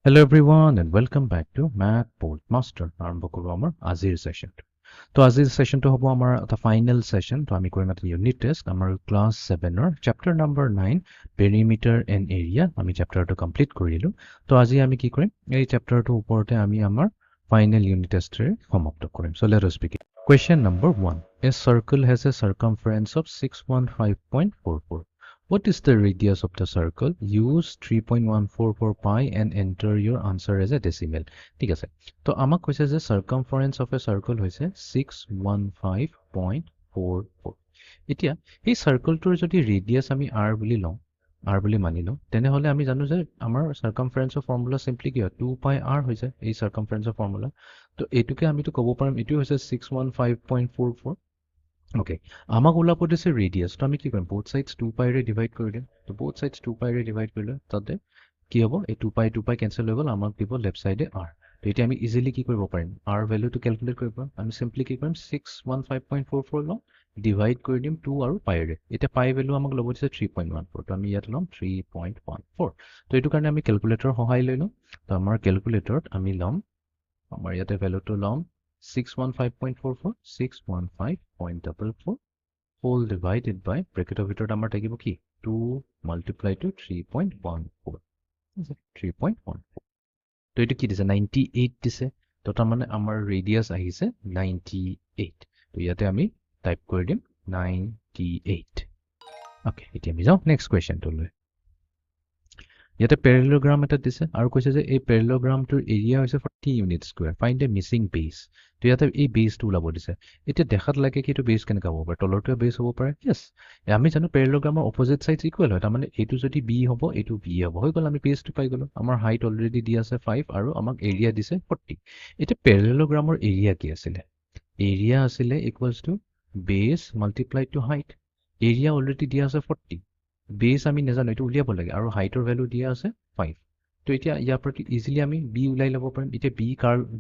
Hello everyone and welcome back to Math Bolt Master আৰম্ভ কৰোঁ আমাৰ আজিৰ সেশনটো তো আজিৰ সেশনটো হ'ব আমাৰ এটা ফাইনেল সেশন তো আমি কৰিম এটা ইউনিট টেষ্ট আমাৰ ক্লাছ 7 ৰ chapter number 9 perimeter and area আমি চেপ্টাৰটো কমপ্লিট কৰিলো তো আজি আমি কি কৰিম এই চেপ্টাৰটোৰ ওপৰতে আমি আমাৰ ফাইনেল ইউনিট টেষ্টৰে সমাপ্ত কৰিম so let us begin Question number 1 A circle has a circumference of 615.44 What is the radius of the circle? Use 3.144 pi and enter your answer as a decimal. ঠিক আছে তো আমাক কৈছে যে circumference of a circle হৈছে 615.44 এতিয়া এই সাৰ্কেলটোৰ যদি ৰেডিয়াস আমি r বুলি লওঁ r বুলি মানি লওঁ তেনেহলে আমি জানো যে আমাৰ circumference of formula simply কি হয় 2 pi r হৈছে এই circumference of formula তো এটুকে আমি তো ক'ব পাৰিম এটু হৈছে 615.44 Okay, আমাক ওলাব দিছে ৰেডিয়াস তো আমি কি কৰিম both sides 2 pi ৰে ডিভাইড কৰি দিম তো both sides 2 pi ৰে ডিভাইড কৰিলে তাতে কি হ'ব এই 2 pi কেনসেল হৈ গ'ল আমাক দিব লেফট সাইডে r তো এতিয়া আমি ইজিলি কি কৰিব পাৰিম r ভ্যালুটো ক্যালকুলেট কৰিব পাৰিম আমি সিম্পলি কি কৰিম 615.44 লম ডিভাইড কৰি দিম 2 আৰু pi ৰে এটা pi ভ্যালু আমাক ল'ব দিছে 3.14 তো আমি ইয়াত ল'ম 3.14 তো এইটো কাৰণে আমি ক্যালকুলেটৰ সহায় লৈ লম তো আমাৰ ক্যালকুলেটৰত আমি ল'ম আমাৰ ইয়াতে ভ্যালুটো ল'ম 615.44 615.44 whole divided by bracket of ভিতৰত আমাৰ থাকিব কি 2 multiply to 3.14 3.14 তো এটো কি দিছে 98 দিছে তো তাৰ মানে আমাৰ ৰেডিয়াস আহিছে 98 তো ইয়াতে আমি টাইপ কৰি দিম 98 ওকে এতিয়া আমি যাও নেক্সট কোৱেশ্চনটো লৈ ইয়াতে প্যাৰেলগ্ৰাম এটা দিছে আৰু কৈছে যে এই প্যাৰেলগ্ৰামটোৰ এৰিয়া হৈছে 40 unit square find the missing base তো ইয়াতে এই বেসটো ওলাব দিছে এতিয়া দেখাত লাগে কি এটো বেস কেনেকা হ'ব পাৰে তলৰটো বেস হ'ব পাৰে यस আমি জানো প্যাৰেলগ্ৰামৰ অপোজিট সাইডস ইকুৱেল হয় তাৰ মানে এটো যদি b হ'ব এটো b হ'ব হৈ গ'ল আমি বেসটো পাই গ'লো আমাৰ হাইট অলৰেডি দি আছে 5 আৰু আমাক এৰিয়া দিছে 40 এতিয়া প্যাৰেলগ্ৰামৰ এৰিয়া কি আছিল এৰিয়া আছিল equals to base multiply to height area already দিয়া আছে 40 বেস আমি নেজানো এটো উলিয়াব লাগে আৰু হাইটৰ ভ্যালু দিয়া আছে 5 তো এতিয়া ইয়াৰ প্ৰতি ইজিলি আমি b উলাই ল'ব পাৰিম এতিয়া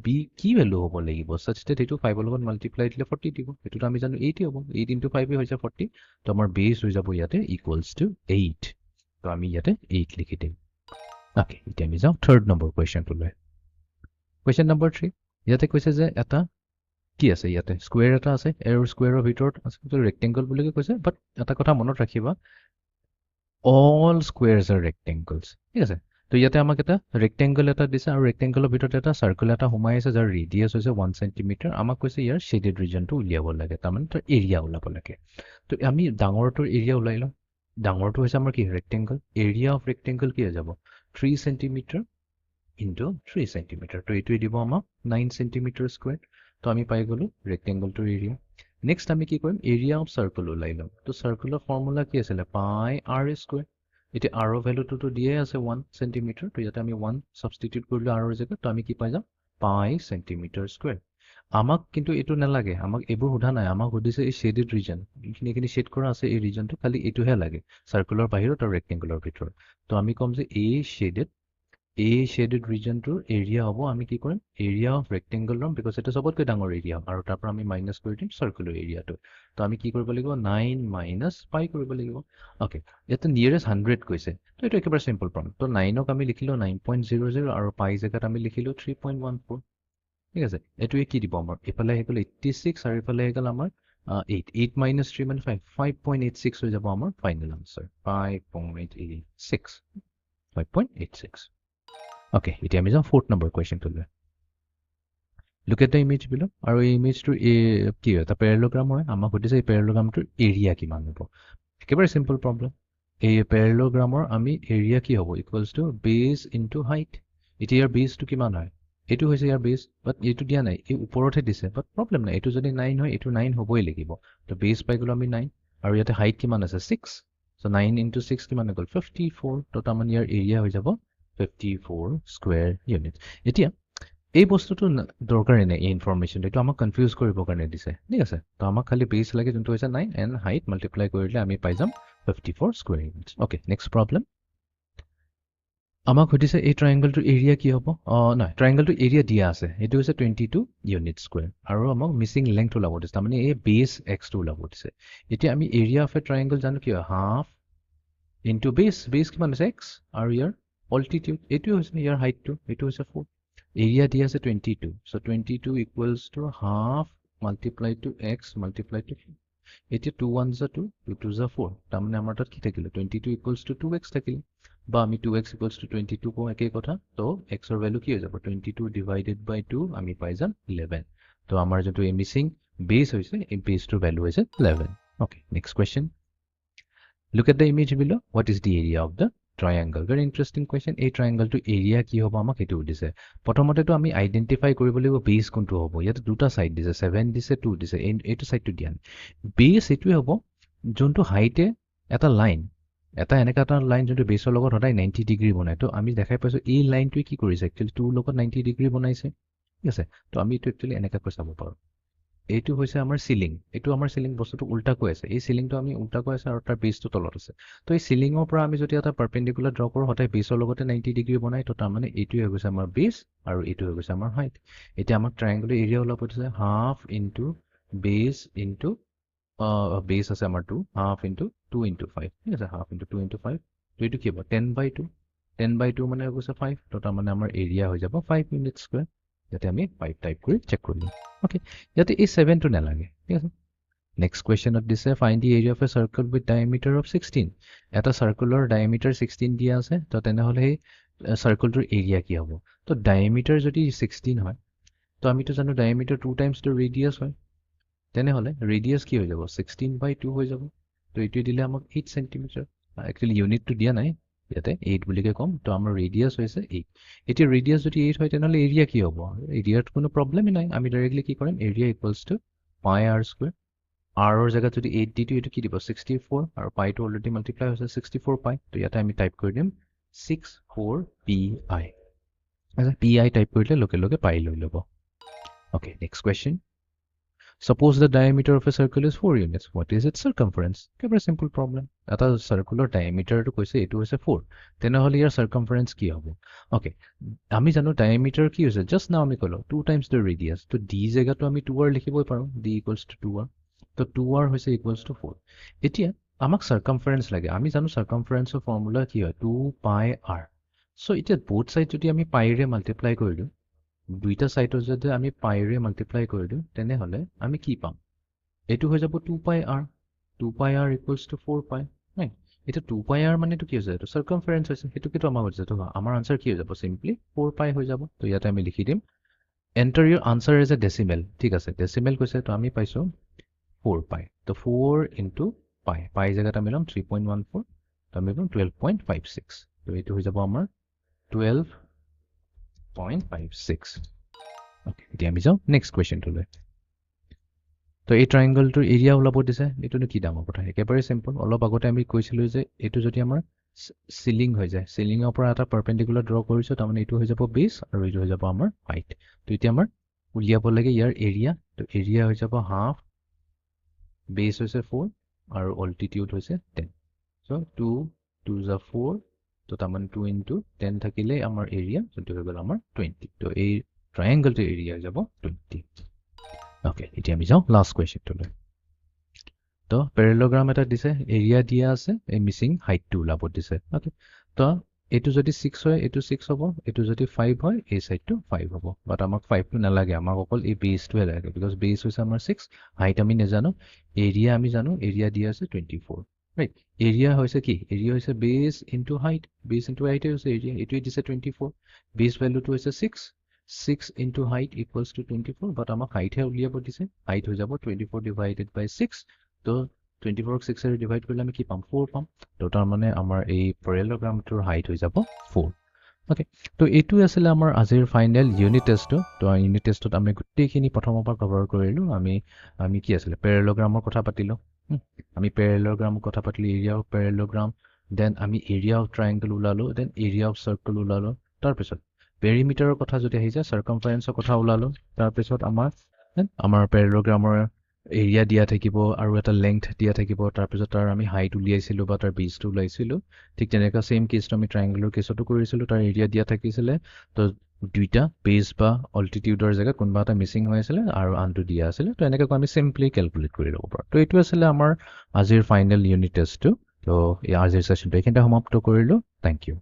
b কি ভ্যালু হ'ব লাগিব such that এটো 5 ৰ লগত মাল্টিপ্লাই দিলে 40 দিব এটোটো আমি জানো 80 হ'ব 8 into 5 হৈছে 40 তো আমাৰ বেস হৈ যাব ইয়াতে ইকুৱেলস টু 8 তো আমি ইয়াতে 8 লিখি দিম ওকে এতিয়া আমি যাও থাৰ্ড নম্বৰ কোৱেশ্চনটো লৈ কোৱেশ্চন নম্বৰ 3 ইয়াতে কৈছে যে এটা কি আছে ইয়াতে স্কয়াৰ এটা আছে এৰ স্কয়াৰৰ ভিতৰত আছে তো ৰেক্টেংগল বুলি কৈছে বাট এটা কথা মনত ৰাখিবা all squares are rectangles ঠিক আছে তো ইয়াতে আমাক এটা ৰেক্টেংগল এটা দিছে আৰু ৰেক্টেংগলৰ ভিতৰত এটা সাৰ্কেল এটা সোমাই আছে যাৰ ৰেডিয়াস হৈছে 1 cm আমাক কৈছে ইয়াৰ শেডেড ৰিজনটো উলিয়াব লাগে তাৰমানে তাৰ এৰিয়া ওলাব লাগে তো আমি ডাঙৰটোৰ এৰিয়া উলাই লওঁ ডাঙৰটো হৈছে আমাৰ কি ৰেক্টেংগল এৰিয়া অফ ৰেক্টেংগল কি হৈ যাব 3 cm into 3 cm তো এইটোই দিব আমাক 9 cm স্কয়াৰ তো আমি পাই গলো ৰেক্টেংগলটোৰ এৰিয়া নেক্সট আমি কি কৰিম এৰিয়া অফ সাৰ্কেল উলাই লম তো সাৰ্কেলৰ ফৰ্মুলা কি আছিল পাই r স্কয়াৰ এতিয়া r ৰ ভ্যালুটো তো দিয়ে আছে 1 cm তো ইয়াতে আমি 1 সাবস্টিটিউট কৰিলে r ৰ জায়গাত তো আমি কি পাই যাম পাই cm স্কয়াৰ আমাক কিন্তু এটো নালাগে আমাক এবোৰ সোধা নাই আমাক সুধিছে এই শেডেড ৰিজন এইখিনি শেড কৰা আছে এই ৰিজনটো খালি এটোহে লাগে সাৰ্কেলৰ বাহিৰত আৰু ৰেক্টেংগলৰ ভিতৰত তো আমি কম যে এই শেডেড ৰিজনটোৰ এৰিয়া হ'ব আমি কি কৰিম এৰিয়া অফ ৰেক্টেংগল লম বিকজ এটা সবতকৈ ডাঙৰ এৰিয়া আৰু তাৰ পৰা আমি মাইনাস কৰি দিম সাৰ্কুলাৰ এৰিয়াটো তো আমি কি কৰিব লাগিব 9 মাইনাস পাই কৰিব লাগিব ওকে এটা নিয়াৰেষ্ট 100 কৈছে তো এটা একেবাৰে সিম্পল প্ৰবলেম তো 9ক আমি লিখিলো 9.00 আৰু পাই জায়গাত আমি লিখিলো 3.14 ঠিক আছে এটোৱে কি দিব আমাৰ এফালে হেগল 86 আৰু এফালে হেগল আমাৰ 8 minus 3 মানে 5.86 হৈ যাব আমাৰ ফাইনেল আনসাৰ 5.86 5.86 Okay, এতিয়া আমি যাম fourth number question to লৈ Look at the image below. আৰু এই ইমেজটো কি এটা প্যাৰেলগ্ৰাম হয় আমাক সুধিছে এই প্যাৰেলগ্ৰামটোৰ এৰিয়া কিমান হ'ব একেবাৰে সিম্পল প্ৰবলেম এই প্যাৰেলগ্ৰামৰ আমি এৰিয়া কি হ'ব ইকুৱেলস টু বেস ইনটু হাইট এতিয়া ইয়াৰ বেসটো কিমান হয় এটো হৈছে ইয়াৰ বেস বাট এটো দিয়া নাই এই ওপৰতে দিছে বাট প্ৰবলেম নাই এটো যদি 9 হয় এটো 9 হ'বই লাগিব তো বেস পাই গলো আমি 9 আৰু ইয়াতে হাইট কিমান আছে 6 so 9 into 6 কিমান হ'ল 54 তো তাৰমানে ইয়াৰ এৰিয়া হৈ যাব 54 স্কয়াৰ ইউনিট এতিয়া এই বস্তুটো দৰকাৰি নাই এই ইনফৰমেশনটো এটো আমাক কনফিউজ কৰিবৰ কাৰণে দিছে ঠিক আছে তো আমাক খালি বেস লাগে যোনটো হৈছে 9 এন্ড হাইট মাল্টিপ্লাই কৰিলে আমি পাই যাম 54 square unit okay next problem আমাক সুধিছে এই ট্ৰায়াঙ্গলটোৰ এৰিয়া কি হ'ব নহয় ট্ৰায়াঙ্গলটোৰ এৰিয়া দিয়া আছে এটো হৈছে 22 ইউনিট স্কয়াৰ আৰু আমাক মিসিং লেংথ ওলাব দিছে মানে এই বেস x টো ওলাব দিছে এতিয়া আমি এৰিয়া অফ এ ট্ৰায়াঙ্গল জানো কি হয় হাফ ইনটু বেস কিমান আছে x আৰু ইয়াৰ altitude এইটো হৈছে ইয়াৰ হাইটটো এইটো হৈছে 4 এৰিয়া দিয়া আছে 22 so 22 equals to half multiplied to x multiplied to 4 এতিয়া 2 1s are 2 2 2s are 4 তাৰমানে আমাৰ তাত কি থাকিলে 22 equals to 2x থাকিলে বা আমি 2x equals to 22 কওঁ একেই কথা তো x ৰ ভ্যালু কি হৈ যাব 22 divided by 2 আমি পাই যাম 11 তো আমাৰ যেটো এই মিসিং বেস হৈছে এই বেসটোৰ ভ্যালু হৈছে 11 okay next question look at the image below what is the area of the triangle very interesting question a triangle to area কি হ'ব আমাক এটো দিছে প্ৰথমতে তো আমি আইডেন্টিফাই কৰিব লাগিব বেস কোনটো হ'ব ইয়াত দুটা সাইড দিছে 7 দিছে 2 দিছে এইটো সাইডটো দিয়া বেস এটোৱে হ'ব যোনটো হাইটে এটা লাইন এটা এনেকা এটা লাইন যোনটো বেসৰ লগত হদাই 90 ডিগ্ৰী বনায় তো আমি দেখাই পাইছো এই লাইনটোৱে কি কৰিছে একচুয়ালি 2 লগত 90 ডিগ্ৰী বনাইছে ঠিক আছে তো আমি এটো একচুয়ালি এনেকা কৈ চাব পাৰো এইটো হৈছে আমাৰ সিলিং এইটো আমাৰ সিলিং বস্তুটো উল্টা কৈ আছে এই সিলিংটো আমি উল্টা কৈ আছে আৰু তাৰ বেসটো তলত আছে তো এই সিলিংৰ পৰা আমি যদি এটা পাৰপেন্ডিকুলাৰ ড্ৰ কৰো হদাই বেসৰ লগতে 90 ডিগ্ৰী বনায় তো তাৰ মানে এইটো হৈ গৈছে আমাৰ বেস আৰু এইটো হৈ গৈছে আমাৰ হাইট এতিয়া আমাক ট্ৰায়াঙ্গলৰ এৰিয়া ওলাব দিছে half into base into base আছে আমাৰ 2 হাফ ইনটু 2 ইনটু 5 ঠিক আছে হাফ ইনটু 2 ইনটু 5 তো এইটো কি হ'ব 10/2 মানে হৈ গৈছে 5 তো তাৰ মানে আমাৰ এৰিয়া হৈ যাব 5 ইউনিট স্কয়াৰ যাতে আমি 5 টাইপ কৰি চেক কৰিম ওকে যাতে এই 7 টো নালাগে ঠিক আছে নেক্সট কোৱেশ্চনত দিছে find the area of a circle with diameter of 16 এটা সাৰ্কুলৰ ডায়ামিটাৰ 16 দিয়া আছে তো তেনেহলে এই সাৰ্কেলটোৰ এৰিয়া কি হ'ব তো ডায়ামিটাৰ যদি 16 হয় তো আমি তো জানো ডায়ামিটাৰ 2 টাইমছ দ্য ৰেডিয়াস হয় তেনেহলে ৰেডিয়াস কি হৈ যাব 16/2 হৈ যাব তো এইটো দিলে আমাক 8 সেন্টিমিটাৰ একচুয়ালি ইউনিটটো দিয়া নাই ইয়াতে 8 বুলিকে কম তো আমাৰ ৰেডিয়াস হৈছে 8 এতিয়া ৰেডিয়াস যদি 8 হয় তেনেহলে এৰিয়া কি হ'ব এৰিয়াত কোনো প্ৰবলেমই নাই আমি ডাইৰেক্টলি কি কৰিম এৰিয়া ইকুৱেলছ টু পাই r স্কয়াৰ r ৰ জায়গাত যদি 8 দিটো এটো কি দিব 64 আৰু পাই টো অলৰেডি মাল্টিপ্লাই হৈছে 64 পাই তো ইয়াতে আমি টাইপ কৰি দিম 64 pi আচ্ছা pi টাইপ কৰিলে লগে লগে পাই লৈ লব okay next question Suppose the diameter of a circle is 4 units. What is its circumference? A very simple problem. That is circular diameter to koise etu hoise 4. Tenehole your circumference ki hobo? Okay. Ami jano diameter ki hoise just now ami kolo 2 times the radius. To d jagah to ami 2r likhiboi paru. D equals to 2r. To 2r hoise equals to 4. Etia amak circumference lage. Ami jano circumference of formula ki hoy 2 pi r. So etia both sides jodi ami pi re multiply koridu. দুইটা সাইডৰ যদি আমি পাইৰে multiply কৰি দিও তেনে হলে আমি কি পাম এটো হৈ যাব 2 পাই r 2 পাই r ইকুৱেলছ টু 4 পাই নাই এটা 2 পাই r মানে তো কি হৈছে এটো সাৰ্কামফাৰেন্স হৈছে এটো কিটো আমাৰ হৈছে তো আমাৰ আনসাৰ কি হৈ যাব সিম্পলি 4 পাই হৈ যাব তো ইয়াতে আমি লিখি দিম enter your answer as a decimal ঠিক আছে ডেসিমেল কৈছে তো আমি পাইছো 4 পাই তো 4 ইনটু পাই পাই জায়গাত আমি লম 3.14 তো আমি লম 12.56 তো এটো হৈ যাব আমাৰ 12.56 okay এতিয়া আমি যাও নেক্সট কোৱেশ্চন টু লৈ তো এই ট্ৰায়াঙ্গলটোৰ এৰিয়া ওলাব দিছে এটোনো কি ডাঙৰ কথা একেবাৰে সিম্পল অলপ আগতে আমি কৈছিলো যে এটো যদি আমাৰ সিলিং হৈ যায় সিলিংৰ পৰা এটা পাৰপেন্ডিকুলাৰ ড্ৰ কৰিছো তাৰমানে এটো হৈ যাব বেস আৰু এটো হৈ যাব আমাৰ হাইট তো এতিয়া আমাৰ উলিয়াব লাগে ইয়াৰ এৰিয়া তো এৰিয়া হৈ যাব হাফ বেস হৈছে 4 আৰু অল্টিটিউড হৈছে 10 সো 2 2 is 4 তো তাৰমানে 2 into 10 থাকিলে আমাৰ এৰিয়া যোনটো হৈ গল আমাৰ 20 তো এই ট্ৰায়াঙ্গলটোৰ এৰিয়া যাব 20 ওকে এতিয়া আমি যাও লাস্ট কোৱেশ্চনটো লৈ তো প্যাৰালেলোগ্ৰাম এটা দিছে এৰিয়া দিয়া আছে এই মিসিং হাইটটো ওলাব দিছে ওকে তো এটো যদি 6 হয় এটো 6 হ'ব এটো যদি 5 হয় এই সাইডটো 5 হ'ব বাট আমাক 5 টো নালাগে আমাক অকল এই বেসটোৱে লাগে বিকজ বেস হৈছে আমাৰ 6 হাইট আমি নেজানো এৰিয়া আমি জানো এৰিয়া দিয়া আছে 24 right area hoise ki area hoise base into height hoise area etu is 24 base value to hoise 6 6 into height equals to 24 but amak height he uliabo dise height ho jabo 24 divided by 6 to 24 6 er divide korle ami ki pam 4 pam to tar mane amar ei parallelogram tur height ho jabo 4 okay to etu asile amar azir final unit test to unit test ot ame gutte khini prothom par cover korilu ami ki asile parallelogram or kotha patilo আমি parallelogram কথা পাতলি area of parallelogram then আমি area of triangle উলালো then area of circle উলালো তাৰ পিছত পেৰিমিটাৰৰ কথা যদি আহিছে সাৰ্কামফাৰেন্সৰ কথা উলালো তাৰ পিছত আমাৰ প্যাৰালেলোগ্ৰামৰ এৰিয়া দিয়া থাকিব আৰু এটা লেংথ দিয়া থাকিব তাৰ পিছত তাৰ আমি হাইট উলিয়াইছিলো বা তাৰ বেসটো উলাইছিলো ঠিক তেনেকা সেম কেছটো আমি ট্ৰায়াঙ্গলৰ কেছটো কৰিছিলো তাৰ এৰিয়া দিয়া থাকিছিলে তো দুইটা বেস বা অল্টিটিউডৰ জায়গা কোনবা এটা মিসিং হৈ আছিল আৰু আনটো দিয়া আছিল তো এনেকৈ আমি সিম্পলি ক্যালকুলেট কৰি লব পাৰো তো এটো আছিল আমাৰ আজিৰ ফাইনাল ইউনিট টেষ্টটো তো এই আজিৰ সেশনটো এখানতে সমাপ্ত কৰিলো থ্যাংক ইউ